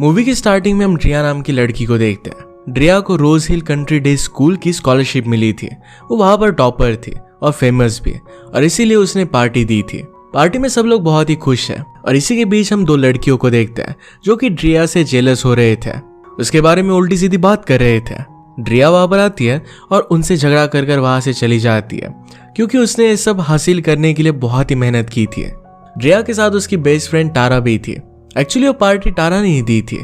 Movie की starting में हम ड्रिया नाम की लड़की को देखते हैं। ड्रिया को रोज हिल कंट्री डे स्कूल की स्कॉलरशिप मिली थी। वो वहां पर टॉपर थी और फेमस भी, और इसीलिए उसने पार्टी दी थी। पार्टी में सब लोग बहुत ही खुश हैं और इसी के बीच हम दो लड़कियों को देखते हैं जो कि ड्रिया से जेलस हो रहे थे, उसके बारे में उल्टी सीधी बात कर रहे थे। ड्रिया वहां पर आती है और उनसे झगड़ा कर वहां से चली जाती है क्योंकि उसने ये सब हासिल करने के लिए बहुत ही मेहनत की थी। ड्रिया के साथ उसकी बेस्ट फ्रेंड टारा भी थी। एक्चुअली वो पार्टी टारा ने ही दी थी।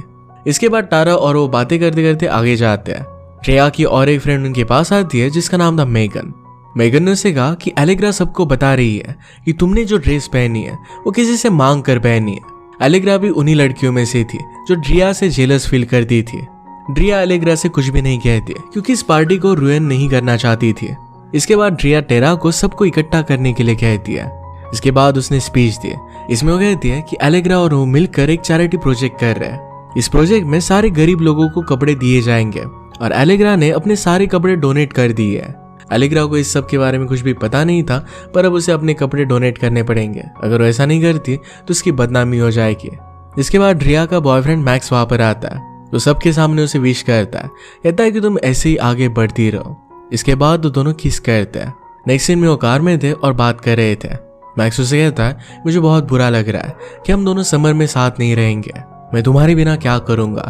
इसके बाद टारा और वो बातें करते करते आगे जाते हैं। ड्रिया की और एक फ्रेंड उनके पास आती है जिसका नाम था मेगन। मेगन ने उसे कहा कि एलेग्रा सबको बता रही है कि तुमने जो ड्रेस पहनी है वो किसी से मांग कर पहनी है। एलेग्रा भी उन्हीं लड़कियों में से थी जो ड्रिया से जेलस फील करती थी। ड्रिया एलेग्रा से कुछ भी नहीं कहती क्योंकि इस पार्टी को रुइन नहीं करना चाहती थी। इसके बाद ड्रिया टेरा को सबको इकट्ठा करने के लिए कहती है। इसके बाद उसने स्पीच दी। इसमें वो कहती है कि एलेग्रा और वो मिलकर एक चैरिटी प्रोजेक्ट कर रहे हैं। इस प्रोजेक्ट में सारे गरीब लोगों को कपड़े दिए जाएंगे और एलेग्रा ने अपने सारे कपड़े डोनेट कर दिए हैं। एलेग्रा को इस सब के बारे में कुछ भी पता नहीं था, पर अब उसे अपने कपड़े डोनेट करने पड़ेंगे। अगर वो ऐसा नहीं करती तो उसकी बदनामी हो जाएगी। इसके बाद ड्रिया का बॉयफ्रेंड मैक्स वहां पर आता है तो सबके सामने उसे विश करता है, कहता है कि तुम ऐसे ही आगे बढ़ती रहो। इसके बाद वो दोनों किस करते हैं। नेक्स्ट सीन में वो कार में थे और बात कर रहे थे। मैक्स उसे कहता है मुझे बहुत बुरा लग रहा है कि हम दोनों समर में साथ नहीं रहेंगे, मैं तुम्हारे बिना क्या करूंगा।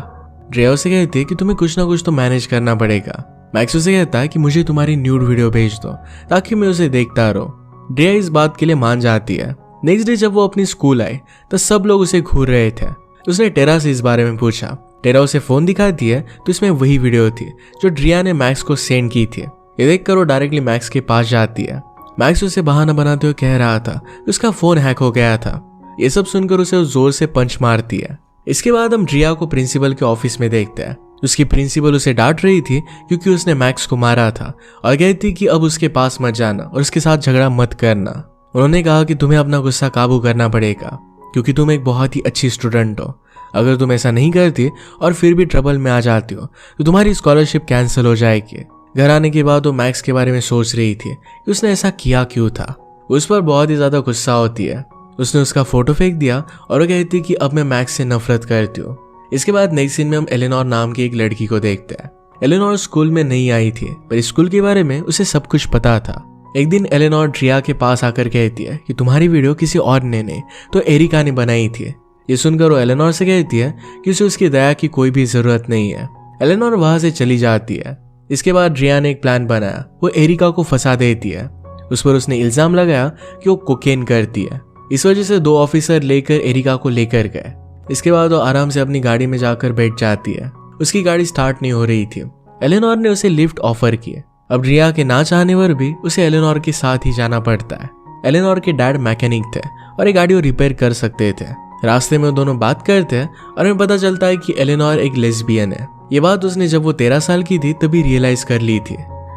ड्रिया उसे कहती है कि तुम्हें कुछ ना कुछ तो मैनेज करना पड़ेगा। मैक्स उसे कहता है कि मुझे तुम्हारी न्यूड वीडियो भेज दो ताकि मैं उसे देखता रहूं। ड्रिया इस बात के लिए मान जाती है। नेक्स्ट डे जब वो अपनी स्कूल आई तो सब लोग उसे घूर रहे थे। उसने टेरा से इस बारे में पूछा। टेरा उसे फोन दिखाती है तो इसमें वही वीडियो थी जो ड्रिया ने मैक्स को सेंड की थी। ये देखकर वो डायरेक्टली मैक्स के पास जाती है। मैक्स उसे बहाना बनाते हुए कह रहा था कि उसका फोन हैक हो गया था। ये सब सुनकर उसे जोर से पंच मारती है। इसके बाद हम ड्रिया को प्रिंसिपल के ऑफिस में देखते हैं। उसकी प्रिंसिपल उसे डांट रही थी क्योंकि उसने मैक्स को मारा था और कहती कि अब उसके पास मत जाना और उसके साथ झगड़ा मत करना। उन्होंने कहा कि तुम्हें अपना गुस्सा काबू करना पड़ेगा क्योंकि तुम एक बहुत ही अच्छी स्टूडेंट हो। अगर तुम ऐसा नहीं करती और फिर भी ट्रबल में आ जाती हो तो तुम्हारी स्कॉलरशिप कैंसिल हो जाएगी। घर आने के बाद वो मैक्स के बारे में सोच रही थी कि उसने ऐसा किया क्यों था। उस पर बहुत ही ज्यादा गुस्सा होती है। उसने उसका फोटो फेंक दिया और वो कहती कि अब मैं मैक्स से नफरत करती हूँ। इसके बाद नेक्स्ट सीन में हम एलेनोर नाम की एक लड़की को देखते हैं। एलेनोर स्कूल में नहीं आई थी पर स्कूल के बारे में उसे सब कुछ पता था। एक दिन एलेनोर ड्रिया के पास आकर कहती है कि तुम्हारी वीडियो किसी और ने नहीं तो एरिका ने बनाई थी। ये सुनकर वो एलेनोर से कहती है कि उसे उसकी दया की कोई भी जरूरत नहीं है। एलेनोर वहां से चली जाती है। इसके बाद ड्रिया ने एक प्लान बनाया। वो एरिका को फंसा देती है। उस पर उसने इल्जाम लगाया कि वो कोकेन करती है। इस वजह से दो ऑफिसर लेकर एरिका को लेकर गए। इसके बाद वो आराम से अपनी गाड़ी में जाकर बैठ जाती है। उसकी गाड़ी स्टार्ट नहीं हो रही थी। एलेनोर ने उसे लिफ्ट ऑफर किए। अब ड्रिया के ना चाहने पर भी उसे एलेनोर के साथ ही जाना पड़ता है। एलेनोर के डैड मैकेनिक थे और ये गाड़ी को रिपेयर कर सकते थे। रास्ते में वो दोनों बात करते हैं और हमें पता चलता है कि एलेनोर एक लेस्बियन है। ये बात उसने जब वो 13 साल की थी तभी रियलाइज कर ली थी।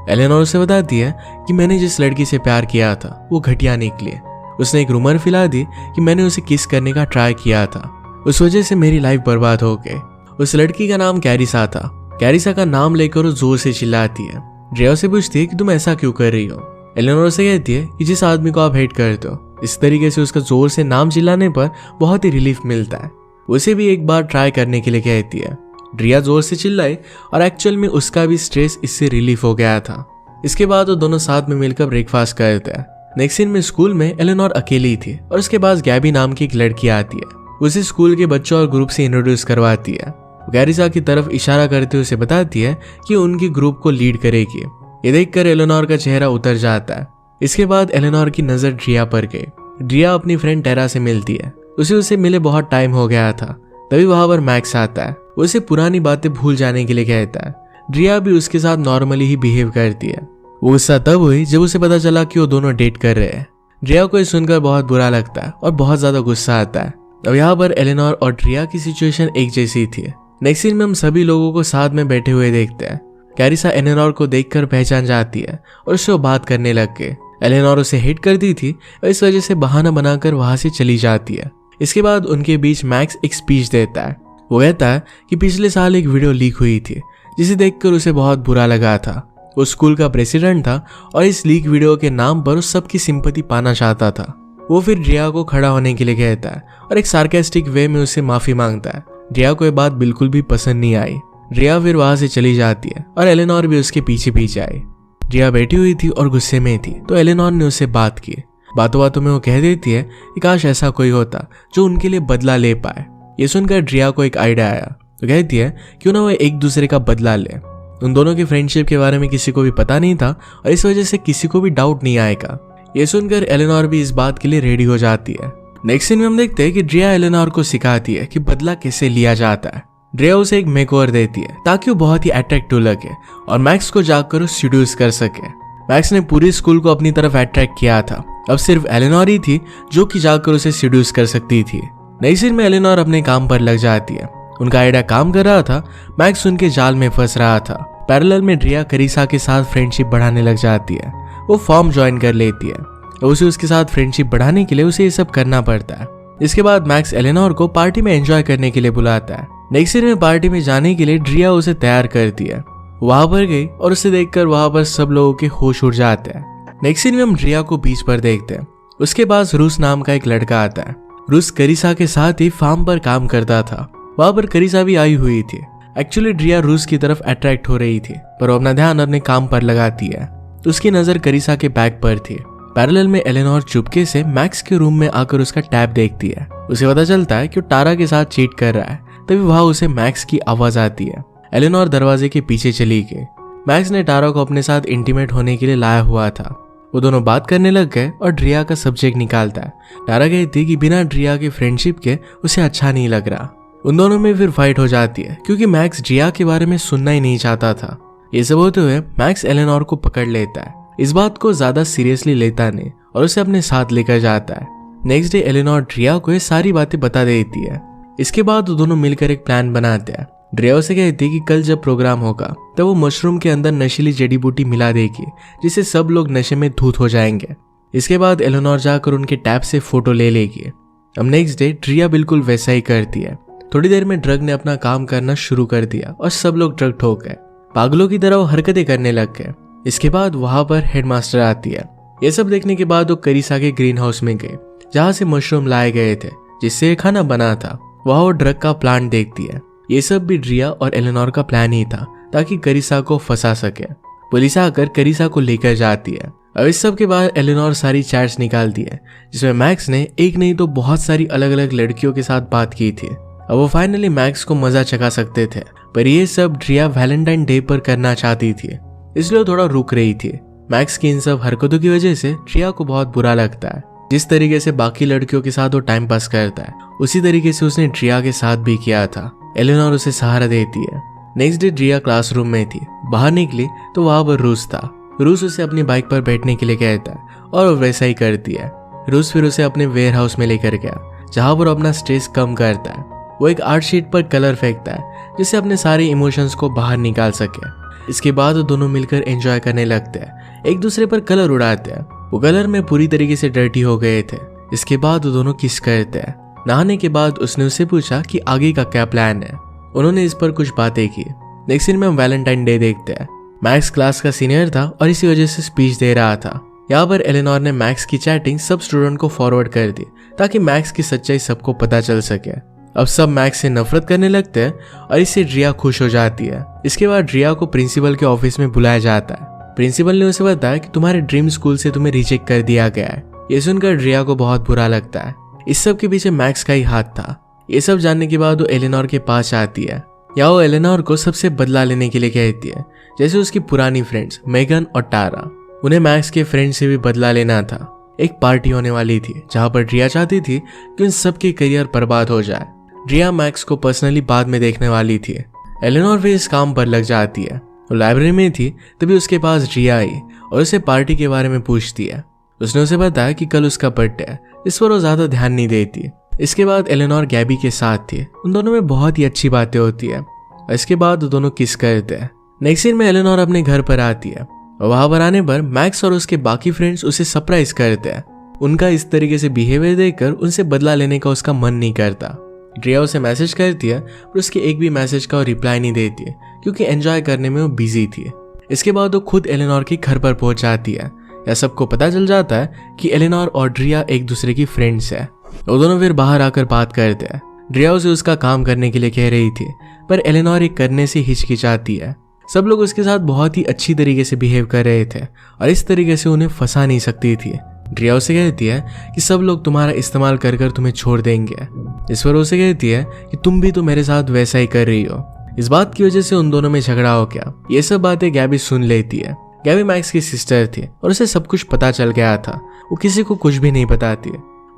एलेनोर उसे बताती है कि मैंने जिस लड़की से प्यार किया था वो घटिया निकली। उसने एक रूमर फैला दी कि मैंने उसे किस करने का ट्राई किया था, उस वजह से मेरी लाइफ बर्बाद हो गई। उस लड़की का नाम कैरिसा था। कैरिसा का नाम लेकर वो जोर से चिल्लाती है। ड्रिया से पूछती है कि तुम ऐसा क्यों कर रही हो। एलेनोर से कहती है कि जिस आदमी को आप हेट करते हो, इस तरीके से उसका जोर से नाम चिल्लाने पर बहुत ही रिलीफ मिलता है। उसे भी एक बार ट्राई करने के लिए कहती है। ड्रिया जोर से चिल्लाई और एक्चुअल में उसका भी स्ट्रेस इससे रिलीफ हो गया था। इसके बाद वो दोनों साथ में मिलकर ब्रेकफास्ट करते हैं। नेक्स्ट सीन में स्कूल में एलेनोर अकेली थी और उसके पास गैबी नाम की एक लड़की आती है। उसे स्कूल के बच्चों और ग्रुप से इंट्रोड्यूस करवाती है। कैरिसा की तरफ इशारा करते हुए उसे बताती है कि उनकी ग्रुप को लीड करेगी। ये देखकर एलेनोर का चेहरा उतर जाता है। इसके बाद एलेनोर की नजर ड्रिया पर गई। ड्रिया अपनी फ्रेंड टेरा से मिलती है। उसे मिले बहुत टाइम हो गया था। तभी वहां पर मैक्स आता है। उसे पुरानी बातें भूल जाने के लिए कहता है। ड्रिया भी उसके साथ नॉर्मली ही बिहेव करती है। वो गुस्सा तब हुई जब उसे पता चला कि वो दोनों डेट कर रहे हैं। ड्रिया को सुनकर बहुत बुरा लगता है और बहुत ज्यादा गुस्सा आता है। अब यहाँ पर एलेनोर और ड्रिया की सिचुएशन एक जैसी थी। नेक्स्ट सीन में हम सभी लोगों को साथ में बैठे हुए देखते हैं। कैरिसा एलेनोर को देखकर पहचान जाती है और उससे बात करने लग गए। एलेनोर उसे हेट करती थी और इस वजह से बहाना बनाकर वहां से चली जाती है। इसके बाद उनके बीच मैक्स एक स्पीच देता है। वो कहता है कि पिछले साल एक वीडियो लीक हुई थी जिसे देखकर उसे बहुत बुरा लगा था। वो स्कूल का प्रेसिडेंट था और इस लीक वीडियो के नाम पर उस सबकी सिंपैथी पाना चाहता था। वो फिर ड्रिया को खड़ा होने के लिए कहता है और एक सार्केस्टिक वे में उससे माफी मांगता है। ड्रिया को ये बात बिल्कुल भी पसंद नहीं आई। ड्रिया फिर वहां से चली जाती है और एलेनोर भी उसके पीछे पीछे आई। ड्रिया बैठी हुई थी और गुस्से में थी, तो एलेनोर ने उससे बात की। बातों बातों में वो कह देती है कि काश ऐसा कोई होता जो उनके लिए बदला ले पाए। ये सुनकर ड्रिया को एक आइडिया आया, तो कहती है क्यों ना वो एक दूसरे का बदला ले। उन दोनों की फ्रेंडशिप के बारे में किसी को भी पता नहीं था और इस वजह से किसी को भी डाउट नहीं आएगा। ये सुनकर एलेनोर भी इस बात के लिए रेडी हो जाती है। नेक्स्ट सीन में हम देखते हैं कि ड्रिया एलेनोर को सिखाती है कि बदला कैसे लिया जाता है। ड्रिया उसे एक मेकओवर देती है ताकि वो बहुत ही अट्रैक्टिव लगे और मैक्स को जाकर सीड्यूस कर सके। मैक्स ने पूरी स्कूल को अपनी तरफ अट्रैक्ट किया था, अब सिर्फ एलेनोर ही थी जो कि जाकर उसे सीड्यूस कर सकती थी। नई सीन में एलेनोर अपने काम पर लग जाती है। उनका आइडिया काम कर रहा था, मैक्स उनके जाल में फंस रहा था। पैरेलल में ड्रिया करिसा के साथ फ्रेंडशिप बढ़ाने लग जाती है। वो फॉर्म ज्वाइन कर लेती है। उसे उसके साथ फ्रेंडशिप बढ़ाने के लिए उसे ये सब करना पड़ता है। इसके बाद मैक्स एलेनोर को पार्टी में एंजॉय करने के लिए बुलाता है। नेक्स्ट सीन में पार्टी में जाने के लिए ड्रिया उसे तैयार करती है। वहां पर गई और उसे देखकर वहां पर सब लोगों के होश उड़ जाते हैं। नेक्स्ट सीन में हम ड्रिया को बीच पर देखते हैं। उसके पास रूस नाम का एक लड़का आता है। रूस करिसा के साथ ही फार्म पर काम करता था। वहां पर करिसा भी आई हुई थी। एक्चुअली ड्रिया रूस की तरफ अट्रैक्ट हो रही थी, पर वो अपना ध्यान अपने काम पर लगाती है। उसकी नजर करिसा के बैग पर थी। पैरेलल में एलेनोर चुपके से मैक्स के रूम में आकर उसका टैब देखती है। उसे पता चलता है कि वो टारा के साथ चीट कर रहा है। तभी वहां उसे मैक्स की आवाज आती है। एलेनोर दरवाजे के पीछे चली गई। मैक्स ने टारा को अपने साथ इंटीमेट होने के लिए लाया हुआ था। वो दोनों बात करने लग गए और ड्रिया का सब्जेक्ट निकालता है। टारा कहती कि बिना ड्रिया के फ्रेंडशिप के उसे अच्छा नहीं लग रहा। उन दोनों में फिर फाइट हो जाती है क्योंकि मैक्स ड्रिया के बारे में सुनना ही नहीं चाहता था। ये सब होते हुए मैक्स एलेनोर को पकड़ लेता है। इस बात को ज्यादा सीरियसली लेता नहीं और उसे अपने साथ लेकर जाता है। नेक्स्ट डे एलेनोर ड्रिया को ये सारी बातें बता देती है। इसके बाद वो दोनों मिलकर एक प्लान बनाते हैं। ड्रिया उसे कहती है कि कल जब प्रोग्राम होगा तब वो मशरूम के अंदर नशीली जड़ी बूटी मिला देगी, जिससे सब लोग नशे में धूत हो जाएंगे। इसके बाद एलेनोर जाकर उनके टैब से फोटो ले लेगी। अब नेक्स्ट डे ड्रिया बिल्कुल वैसा ही करती है। थोड़ी देर में ड्रग ने अपना काम करना शुरू कर दिया और सब लोग ड्रग ठोक गए। पागलों की तरह वो हरकतें करने लग गए। इसके बाद वहां पर हेडमास्टर आती है। ये सब देखने के बाद वो करिसा के ग्रीन हाउस में गए जहां से मशरूम लाए गए थे, जिससे खाना बना था। वहां वो ड्रग का प्लांट देखती है। ये सब भी ड्रिया और एलेनोर का प्लान ही था ताकि करिसा को फंसा सके। पुलिस आकर करिसा को लेकर जाती है। अब इस सब के बाद एलेनोर सारी चैट्स निकालती है जिसमें मैक्स ने एक नहीं तो बहुत सारी अलग अलग लड़कियों के साथ बात की थी। अब वो फाइनली मैक्स को मजा चखा सकते थे, पर ये सब ड्रिया वैलेंटाइन डे पर करना चाहती थी, इसलिए थोड़ा रुक रही थी। मैक्स की इन सब हरकतों की वजह से ड्रिया को बहुत बुरा लगता है। जिस तरीके से बाकी लड़कियों के साथ वो टाइम पास करता है, उसी तरीके से उसने ड्रिया के साथ भी किया था। एलेनोर उसे सहारा देती है। नेक्स्ट डे ड्रिया क्लासरूम में थी। बाहर निकली तो वहां पर रूस था। रूस उसे अपनी बाइक पर बैठने के लिए कहता है और वो वैसा ही करती है। रूस फिर उसे अपने वेयर हाउस में लेकर गया जहां पर अपना स्ट्रेस कम करता है। वो एक आर्ट शीट पर कलर फेंकता है जिससे अपने सारे इमोशंस को बाहर निकाल सके। इसके बाद वो दोनों मिलकर एंजॉय करने लगते हैं, एक दूसरे पर कलर उड़ाते हैं। वो कलर में पूरी तरीके से डर्टी हो गए थे। इसके बाद वो दोनों किस करते हैं। नहाने के बाद उसने उससे पूछा कि आगे का क्या प्लान है। उन्होंने इस पर कुछ बातें की। नेक्स्ट सीन में हम वैलेंटाइन डे देखते हैं। मैक्स क्लास का सीनियर था और इसी वजह से स्पीच दे रहा था। यहाँ पर एलेनोर ने मैक्स की चैटिंग सब स्टूडेंट को फॉरवर्ड कर दी ताकि मैक्स की सच्चाई सबको पता चल सके। अब सब मैक्स से नफरत करने लगते हैं और इससे ड्रिया खुश हो जाती है। इसके बाद ड्रिया को प्रिंसिपल के ऑफिस में बुलाया जाता है। प्रिंसिपल ने उसे बताया कि तुम्हारे ड्रीम स्कूल से तुम्हें रिजेक्ट कर दिया गया है। ये सुनकर ड्रिया को बहुत बुरा लगता है। इस सब के पीछे मैक्स का ही हाथ था। ये सब जानने के बाद वो एलेनोर के पास आती है। यहाँ वो एलेनोर को सबसे बदला लेने के लिए कहती है, जैसे उसकी पुरानी फ्रेंड्स मेगन और टारा। उन्हें मैक्स के फ्रेंड से भी बदला लेना था। एक पार्टी होने वाली थी जहां पर ड्रिया चाहती थी कि उन सबके करियर बर्बाद हो जाए। ड्रिया मैक्स को पर्सनली बाद में देखने वाली थी। एलेनोर भी इस काम पर लग जाती है। वो लाइब्रेरी में थी तभी उसके पास ड्रिया आई और उसे पार्टी के बारे में पूछती है। उसने उसे बताया कि कल उसका बर्थडे है, इस पर वो ज्यादा ध्यान नहीं देती। इसके बाद एलेनोर गैबी के साथ थी। उन दोनों में बहुत ही अच्छी बातें होती है। इसके बाद दोनों किस करते हैं। नेक्स्ट सीन में एलेनोर अपने घर पर आती है और वहां पर आने पर मैक्स और उसके बाकी फ्रेंड्स उसे सरप्राइज करते हैं। उनका इस तरीके से बिहेवियर देखकर उनसे बदला लेने का उसका मन नहीं करता। ड्रिया उसे मैसेज करती है पर उसके एक भी मैसेज का रिप्लाई नहीं देती है क्योंकि एंजॉय करने में वो बिजी थी। इसके बाद वो खुद एलेनोर के घर पर पहुंच जाती है। यह सबको पता चल जाता है कि एलेनोर और ड्रिया एक दूसरे की फ्रेंड्स है। वो दोनों फिर बाहर आकर बात करते हैं। ड्रिया उसे उसका काम करने के लिए कह रही थी, पर एलेनोर एक करने से हिचकिचाती है। सब लोग उसके साथ बहुत ही अच्छी तरीके से बिहेव कर रहे थे और इस तरीके से उन्हें फंसा नहीं सकती थी। ड्रिया उसे कहती है कि सब लोग तुम्हारा इस्तेमाल कर कर तुम्हें छोड़ देंगे। इस पर उसे कहती है कि तुम भी तो मेरे साथ वैसा ही कर रही हो। इस बात की वजह से उन दोनों में झगड़ा हो गया। ये सब बातें गैबी सुन लेती है। गैबी मैक्स की सिस्टर थी और उसे सब कुछ पता चल गया था। वो किसी को कुछ भी नहीं बताती,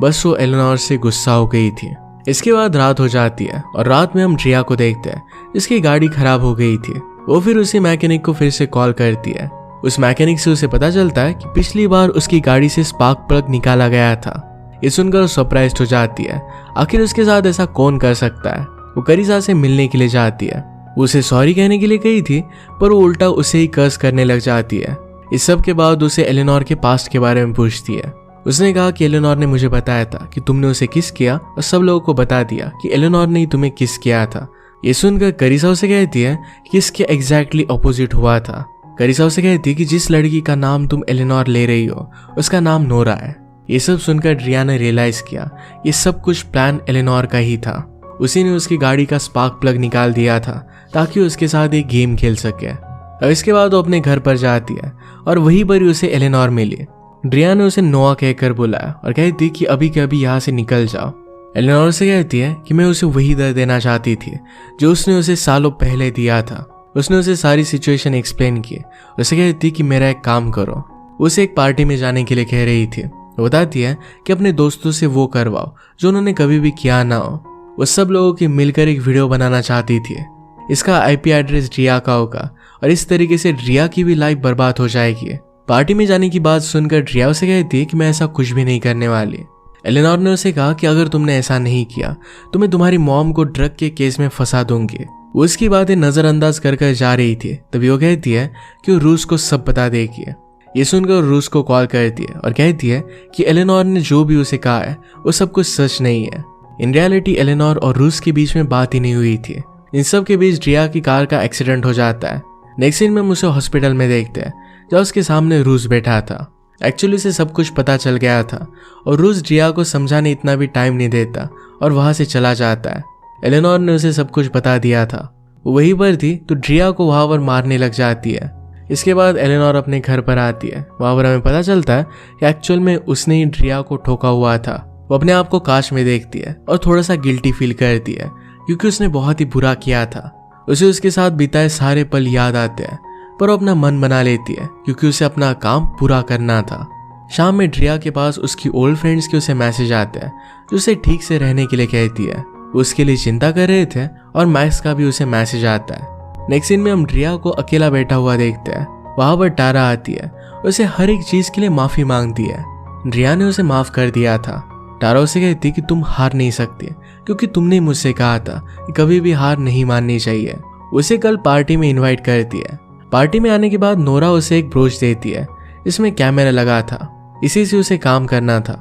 बस वो एलेनोर से गुस्सा हो गई थी। इसके बाद रात हो जाती है और रात में हम ड्रिया को देखते हैं जिसकी गाड़ी खराब हो गई थी। वो फिर उसी मैकेनिक को फिर से कॉल करती है। उस मैकेनिक से उसे पता चलता है कि पिछली बार उसकी गाड़ी से स्पार्क प्लग निकाला गया था। ये सुनकर वो सरप्राइज हो जाती है। आखिर उसके साथ ऐसा कौन कर सकता है। वो करिसा से मिलने के लिए जाती है। वो उसे सॉरी कहने के लिए गई थी, पर वो उल्टा उसे ही कर्स करने लग जाती है। इस सब के बाद उसे एलेनोर के पास्ट के बारे में पूछती है। उसने कहा कि एलेनोर ने मुझे बताया था कि तुमने उसे किस किया और सब लोगों को बता दिया कि एलेनोर ने तुम्हें किस किया था। ये सुनकर करिसा उसे कहती है कि इसके एग्जैक्टली ऑपोजिट हुआ था। करिसा उसे कहती है कि जिस लड़की का नाम तुम एलेनोर ले रही हो उसका नाम नोरा है। ये सब सुनकर ड्रिया ने रियलाइज किया ये सब कुछ प्लान एलेनोर का ही था। उसी ने उसकी गाड़ी का स्पार्क प्लग निकाल दिया था ताकि उसके साथ एक गेम खेल सके। और इसके बाद वो अपने घर पर जाती है और वहीं पर ही उसे एलेनोर मिली। ड्रिया ने उसे नोआ कहकर बुलाया और कहती कि अभी के अभी यहाँ से निकल जाओ। एलेनोर से कहती है कि मैं उसे वही दर्द देना चाहती थी जो उसने उसे सालों पहले दिया था। उसने उसे सारी सिचुएशन एक्सप्लेन की और उसे कहती कि मेरा एक काम करो। उसे एक पार्टी में जाने के लिए कह रही थी। वो बताती है कि अपने दोस्तों से वो करवाओ जो उन्होंने कभी भी किया ना हो। वो सब लोगों की मिलकर एक वीडियो बनाना चाहती थी। इसका आईपी एड्रेस ड्रिया का होगा और इस तरीके से ड्रिया की भी लाइफ बर्बाद हो जाएगी। पार्टी में जाने की बात सुनकर ड्रिया उसे कहती है कि मैं ऐसा कुछ भी नहीं करने वाली। एलेनोर ने उसे कहा कि अगर तुमने ऐसा नहीं किया तो मैं तुम्हारी मॉम को ड्रग के केस में फंसा दूंगी। वो उसकी बातें नजरअंदाज कर कर जा रही थी, तभी वो कहती है कि वो रूस को सब बता देगी। ये सुनकर रूस को कॉल करती है और कहती है कि एलेनोर ने जो भी उसे कहा है वो सब कुछ सच नहीं है। इन रियलिटी एलेनोर और रूस के बीच में बात ही नहीं हुई थी। इन सब के बीच ड्रिया की कार का एक्सीडेंट हो जाता है। नेक्स्ट सीन में हम उसे हॉस्पिटल में देखते हैं जहाँ उसके सामने रूस बैठा था। एक्चुअली से सब कुछ पता चल गया था और रूस ड्रिया को समझाने इतना भी टाइम नहीं देता और वहां से चला जाता है। एलेनोर ने उसे सब कुछ बता दिया था। वो वहीं पर थी तो ड्रिया को वहां पर मारने लग जाती है। इसके बाद एलेनोर अपने घर पर आती है। वहां पर हमें पता चलता है कि एक्चुअल में उसने ही ड्रिया को ठोका हुआ था। वो अपने आप को कांच में देखती है और थोड़ा सा गिल्टी फील करती है क्योंकि उसने बहुत ही बुरा किया था। उसे उसके साथ बिताए सारे पल याद आते हैं, पर वो अपना मन बना लेती है क्योंकि उसे अपना काम पूरा करना था। शाम में ड्रिया के पास उसकी ओल्ड फ्रेंड्स के उसे मैसेज आते हैं जो उसे ठीक से रहने के लिए कहती है। वो उसके लिए चिंता कर रहे थे और मैक्स का भी उसे मैसेज आता है। नेक्स्ट सीन में हम ड्रिया को अकेला बैठा हुआ देखते हैं। वहां पर टारा आती है, उसे हर एक चीज के लिए माफी मांगती है। ड्रिया ने उसे माफ कर दिया था। टारा उसे कहती कि तुम हार नहीं सकती क्योंकि तुमने मुझसे कहा था कि कभी भी हार नहीं माननी चाहिए। उसे कल पार्टी में इनवाइट करती है। पार्टी में आने के बाद नोरा उसे एक ब्रोच देती है। इसमें कैमरा लगा था, इसी से उसे काम करना था।